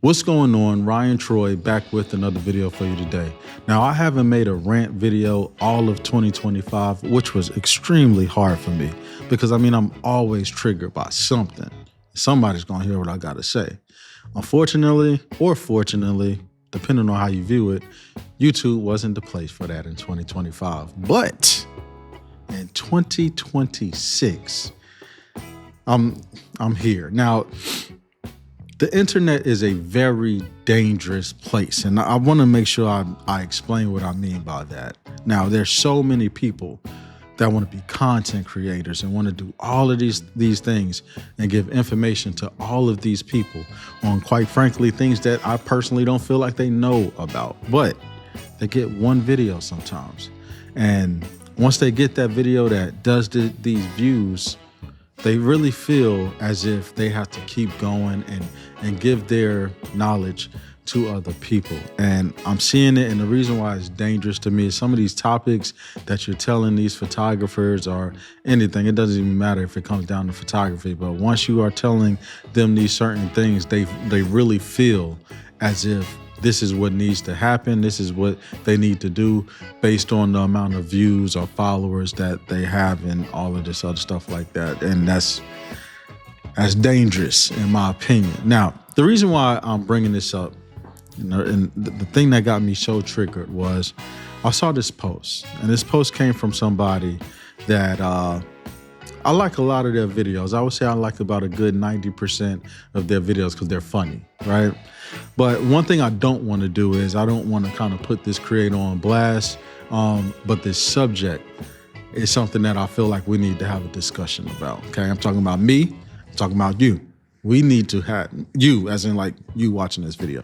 What's going on? Ryan Troy back with another video for you today. Now, I haven't made a rant video all of 2025, which was extremely hard for me because I'm always triggered by something. Somebody's gonna hear what I gotta say. Unfortunately, or fortunately, depending on how you view it, YouTube wasn't the place for that in 2025. But in 2026, I'm here. Now, the internet is a very dangerous place, and I want to make sure I explain what I mean by that. Now, there's so many people that want to be content creators and want to do all of these things and give information to all of these people on, quite frankly, things that I personally don't feel like they know about. But they get one video sometimes, and once they get that video that does these views, they really feel as if they have to keep going and give their knowledge to other people. And I'm seeing it, and the reason why it's dangerous to me is some of these topics that you're telling these photographers or anything, it doesn't even matter if it comes down to photography, but once you are telling them these certain things, they really feel as if this is what needs to happen. This is what they need to do based on the amount of views or followers that they have and all of this other stuff like that. And that's dangerous in my opinion. Now, the reason why I'm bringing this up, and the thing that got me so triggered was I saw this post, and this post came from somebody that I like a lot of their videos. I would say I like about a good 90% of their videos because they're funny, right? But one thing I don't want to do is I don't want to kind of put this creator on blast, but this subject is something that I feel like we need to have a discussion about, okay? I'm talking about me, I'm talking about you. We need to have, you as in like you watching this video,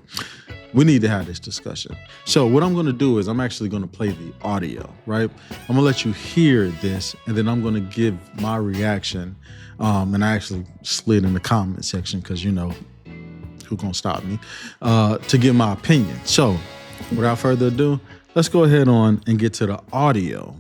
we need to have this discussion. So what I'm gonna do is I'm actually gonna play the audio, right? I'm gonna let you hear this, and then I'm gonna give my reaction. And I actually slid in the comment section because you know, who gonna stop me, to give my opinion. So without further ado, let's go ahead on and get to the audio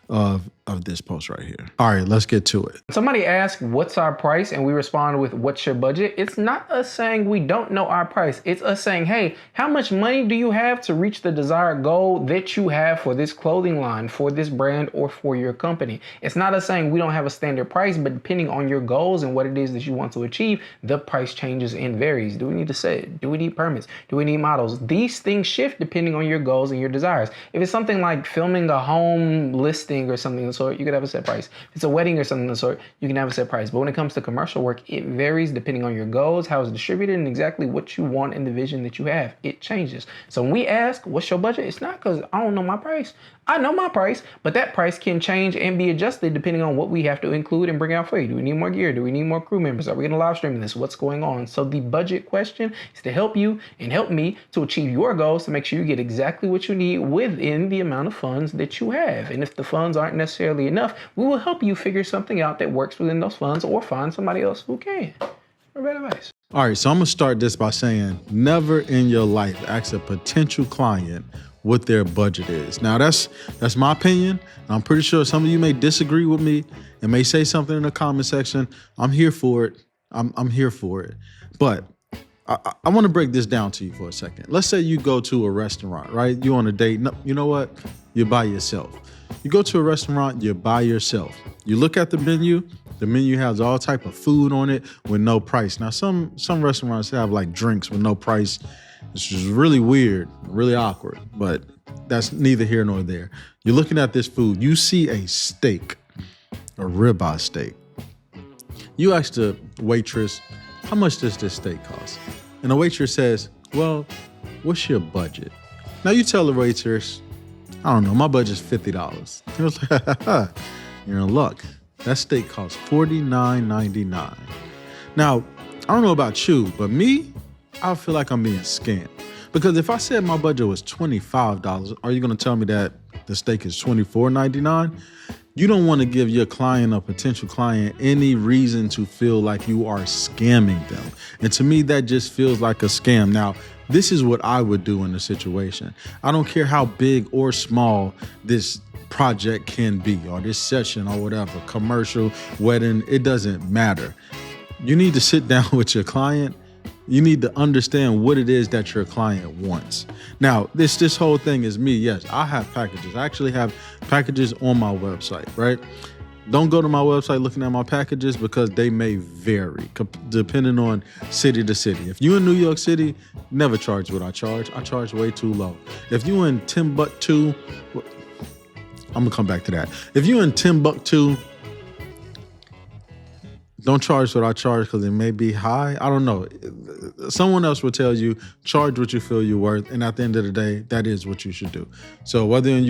of this post right here. All right, let's get to it. Somebody asked, what's our price? And we respond with, what's your budget? It's not us saying we don't know our price. It's us saying, hey, how much money do you have to reach the desired goal that you have for this clothing line, for this brand, or for your company? It's not us saying we don't have a standard price, but depending on your goals and what it is that you want to achieve, the price changes and varies. Do we need to set? Do we need permits? Do we need models? These things shift depending on your goals and your desires. If it's something like filming a home listing or something of the sort, you could have a set price. If it's a wedding or something of the sort, you can have a set price. But when it comes to commercial work, it varies depending on your goals, how it's distributed, and exactly what you want in the vision that you have. It changes. So when we ask, what's your budget? It's not because I don't know my price. I know my price, but that price can change and be adjusted depending on what we have to include and bring out for you. Do we need more gear? Do we need more crew members? Are we going to live stream this? What's going on? So the budget question is to help you and help me to achieve your goals, to make sure you get exactly what you need within the amount of funds that you have. And if the funds aren't necessarily enough, we will help you figure something out that works within those funds, or find somebody else who can. Or bad advice. All right, so I'm gonna start this by saying never in your life ask a potential client what their budget is. Now that's my opinion. I'm pretty sure some of you may disagree with me and may say something in the comment section. I'm here for it. I'm here for it. But I want to break this down to you for a second. Let's say you go to a restaurant, right? You on a date. No, you know what? You're by yourself. You go to a restaurant, you're by yourself. You look at the menu. The menu has all type of food on it with no price. Now, some restaurants have like drinks with no price. It's just really weird, really awkward, but that's neither here nor there. You're looking at this food. You see a steak, a ribeye steak. You ask the waitress, how much does this steak cost? And the waitress says, well, what's your budget? Now you tell the waitress, I don't know, my budget's $50. He was like, you're in luck. That steak costs $49.99. Now, I don't know about you, but me, I feel like I'm being scammed. Because if I said my budget was $25, are you going to tell me that the steak is $24.99? You don't want to give your client or potential client any reason to feel like you are scamming them. And to me, that just feels like a scam. Now, this is what I would do in a situation. I don't care how big or small this project can be, or this session or whatever, commercial, wedding, it doesn't matter. You need to sit down with your client You need to understand what it is that your client wants. Now, this whole thing is me. Yes, I have packages. I actually have packages on my website, right? Don't go to my website looking at my packages because they may vary depending on city to city. If you're in New York City, never charge what I charge. I charge way too low. If you're in Timbuktu, I'm gonna come back to that. If you're in Timbuktu, don't charge what I charge because it may be high. I don't know. Someone else will tell you, charge what you feel you're worth. And at the end of the day, that is what you should do. So whether in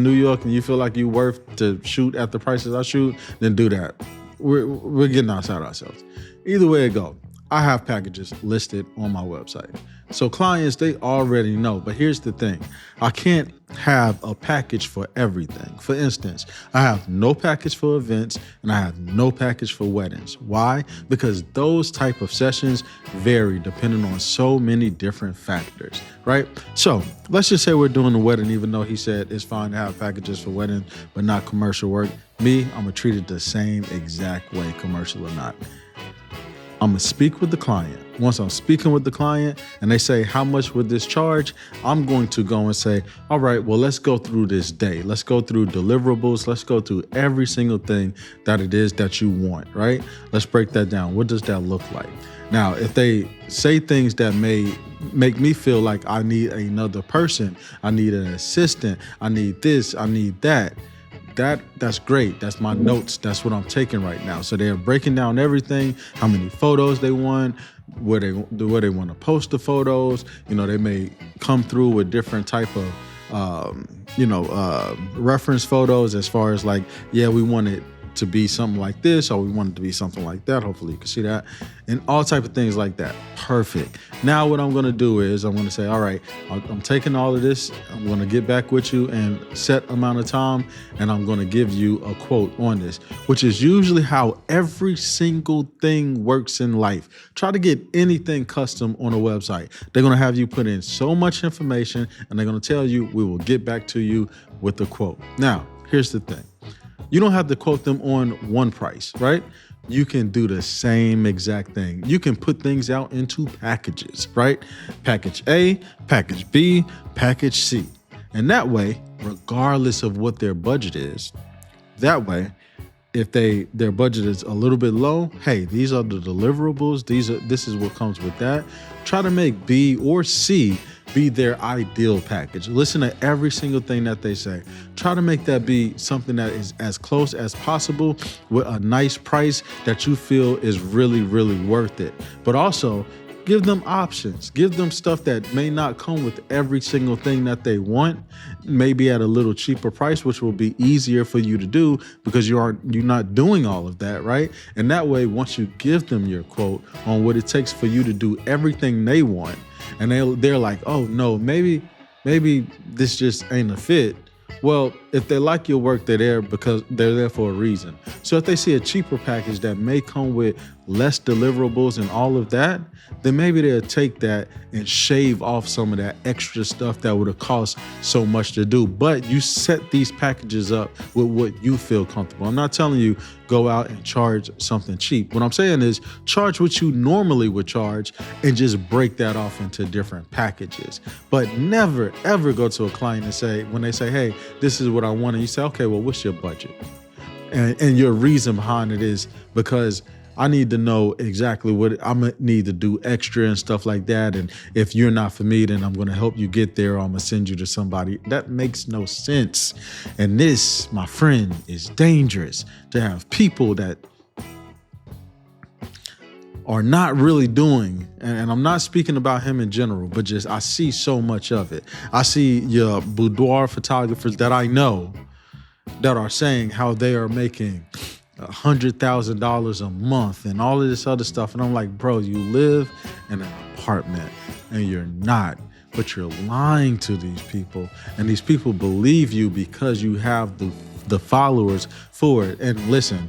New York and you feel like you're worth to shoot at the prices I shoot, then do that. We're getting outside ourselves. Either way it go, I have packages listed on my website. So clients, they already know. But here's the thing. I can't have a package for everything. For instance, I have no package for events and I have no package for weddings. Why? Because those type of sessions vary depending on so many different factors, right? So let's just say we're doing a wedding, even though he said it's fine to have packages for wedding, but not commercial work. Me, I'm gonna treat it the same exact way, commercial or not. I'm gonna speak with the client. Once I'm speaking with the client and they say, how much would this charge? I'm going to go and say, all right, well, let's go through this day. Let's go through deliverables. Let's go through every single thing that it is that you want, right? Let's break that down. What does that look like? Now, if they say things that may make me feel like I need another person, I need an assistant, I need this, I need that, that's great. That's my notes. That's what I'm taking right now. So they're breaking down everything, how many photos they want, where they want to post the photos. You know, they may come through with different type of, reference photos as far as like, yeah, we want it to be something like this, or we want it to be something like that. Hopefully you can see that, and all type of things like that. Perfect. Now what I'm going to do is I'm going to say, all right, I'm taking all of this. I'm going to get back with you in set amount of time, and I'm going to give you a quote on this, which is usually how every single thing works in life. Try to get anything custom on a website. They're going to have you put in so much information, and they're going to tell you, we will get back to you with the quote. Now, here's the thing. You don't have to quote them on one price, right? You can do the same exact thing. You can put things out into packages, right? Package A, package B, package C. And that way, regardless of what their budget is, that way, if their budget is a little bit low, hey, these are the deliverables. This is what comes with that. Try to make B or C be their ideal package. Listen to every single thing that they say. Try to make that be something that is as close as possible with a nice price that you feel is really, really worth it. But also, give them options. Give them stuff that may not come with every single thing that they want, maybe at a little cheaper price, which will be easier for you to do because you're not doing all of that, right? And that way, once you give them your quote on what it takes for you to do everything they want, and they're like, oh no, maybe this just ain't a fit. Well, if they like your work, they're there because they're there for a reason. So if they see a cheaper package that may come with less deliverables and all of that, then maybe they'll take that and shave off some of that extra stuff that would have cost so much to do. But you set these packages up with what you feel comfortable. I'm not telling you go out and charge something cheap. What I'm saying is charge what you normally would charge and just break that off into different packages. But never, ever go to a client and say, when they say, hey, this is what I want, and you say, okay, well, what's your budget? And your reason behind it is because I need to know exactly what I'm gonna need to do extra and stuff like that. And if you're not for me, then I'm gonna help you get there, or I'm gonna send you to somebody. That makes no sense. And this, my friend, is dangerous to have people that are not really doing, and I'm not speaking about him in general, but just I see so much of it. I see your boudoir photographers that I know that are saying how they are making $100,000 a month and all of this other stuff. And I'm like, bro, you live in an apartment and you're not, but you're lying to these people. And these people believe you because you have the followers for it. And listen,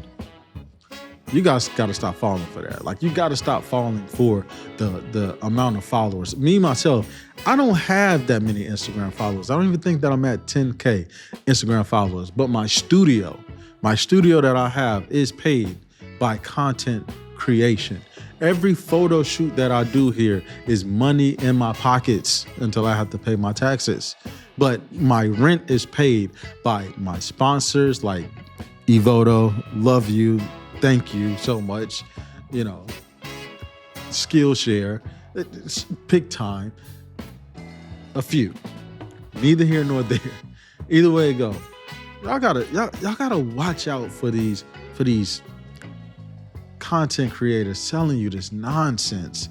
you guys got to stop falling for that. Like, you got to stop falling for the amount of followers. Me, myself, I don't have that many Instagram followers. I don't even think that I'm at 10K Instagram followers. But my studio that I have is paid by content creation. Every photo shoot that I do here is money in my pockets until I have to pay my taxes. But my rent is paid by my sponsors like Evoto, love you, thank you so much, Skillshare, Pick Time, a few. Neither here nor there. Either way it go. Y'all gotta watch out for these content creators selling you this nonsense.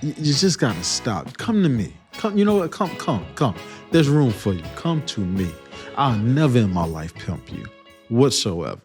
You just gotta stop. Come to me. Come, you know what? Come. There's room for you. Come to me. I'll never in my life pimp you whatsoever.